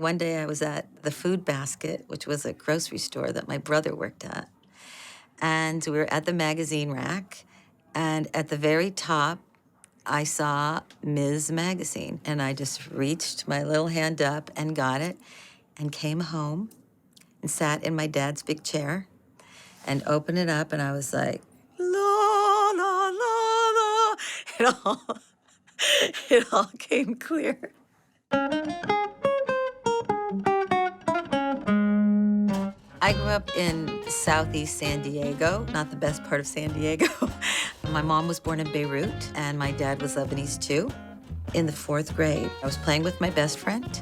One day I was at the Food Basket, which was a grocery store that my brother worked at. And we were at the magazine rack, and at the very top, I saw Ms. Magazine, and I just reached my little hand up and got it and came home and sat in my dad's big chair and opened it up, and I was like, la, la, la, la. It all came clear. I grew up in Southeast San Diego, not the best part of San Diego. My mom was born in Beirut, and my dad was Lebanese too. In the 4th grade, I was playing with my best friend,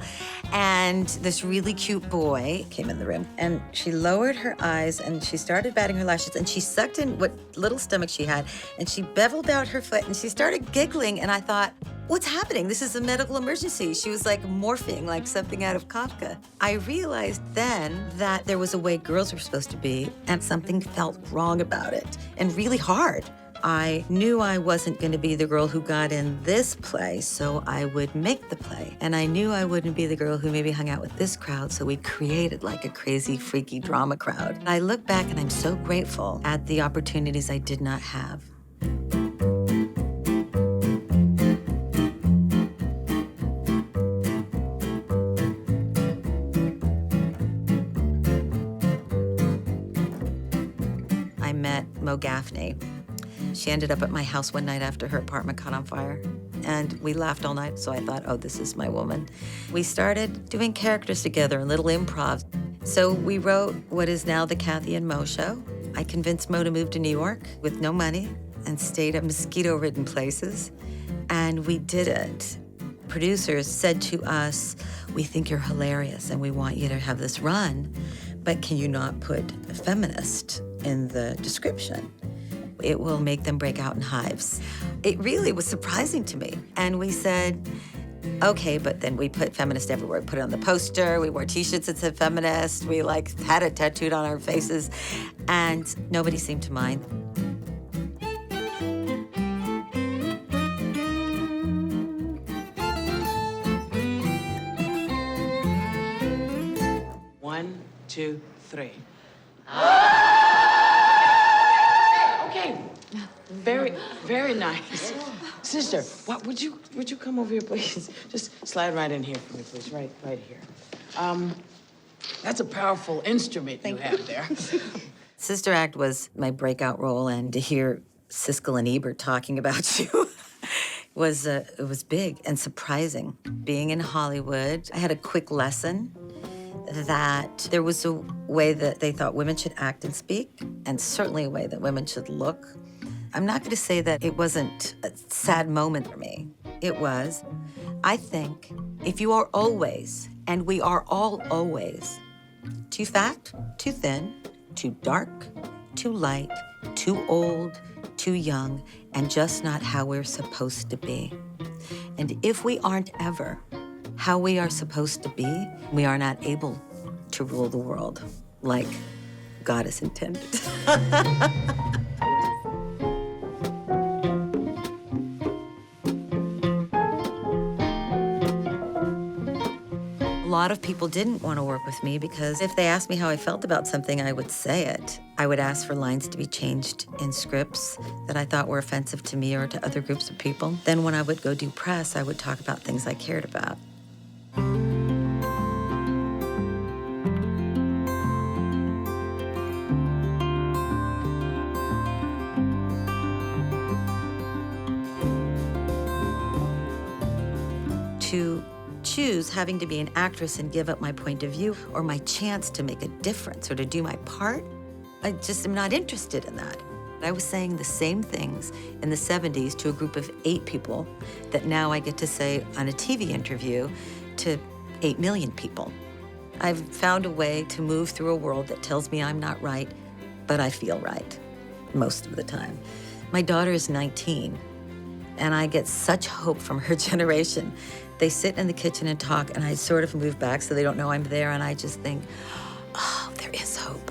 and this really cute boy came in the room, and she lowered her eyes, and she started batting her lashes, and she sucked in what little stomach she had, and she beveled out her foot, and she started giggling, and I thought, what's happening? This is a medical emergency. She was like morphing like something out of Kafka. I realized then that there was a way girls were supposed to be, and something felt wrong about it, and really hard. I knew I wasn't going to be the girl who got in this play, so I would make the play. And I knew I wouldn't be the girl who maybe hung out with this crowd, so we created like a crazy, freaky drama crowd. I look back and I'm so grateful at the opportunities I did not have. I met Mo Gaffney. She ended up at my house one night after her apartment caught on fire. And we laughed all night, so I thought, oh, this is my woman. We started doing characters together and little improv. So we wrote what is now the Kathy and Mo Show. I convinced Mo to move to New York with no money and stayed at mosquito-ridden places. And we did it. Producers said to us, we think you're hilarious and we want you to have this run, but can you not put feminist in the description? It will make them break out in hives. It really was surprising to me. And we said, okay, but then we put feminist everywhere. We put it on the poster, we wore t-shirts that said feminist, we like had it tattooed on our faces, and nobody seemed to mind. One, two, three. Okay, very nice. Sister, would you come over here, please? Just slide right in here for me, please. Right here. That's a powerful instrument you have there. Sister Act was my breakout role, and to hear Siskel and Ebert talking about you it was big and surprising. Being in Hollywood, I had a quick lesson that there was a way that they thought women should act and speak, and certainly a way that women should look. I'm not going to say that it wasn't a sad moment for me. It was. I think if you are always, and we are all always, too fat, too thin, too dark, too light, too old, too young, and just not how we're supposed to be. And if we aren't ever how we are supposed to be, we are not able to rule the world like God is intended. A lot of people didn't want to work with me because if they asked me how I felt about something, I would say it. I would ask for lines to be changed in scripts that I thought were offensive to me or to other groups of people. Then when I would go do press, I would talk about things I cared about. To choose having to be an actress and give up my point of view or my chance to make a difference or to do my part, I just am not interested in that. I was saying the same things in the 70s to a group of 8 people that now I get to say on a TV interview to 8 million people. I've found a way to move through a world that tells me I'm not right, but I feel right most of the time. My daughter is 19, and I get such hope from her generation. They sit in the kitchen and talk, and I sort of move back so they don't know I'm there, and I just think, oh, there is hope.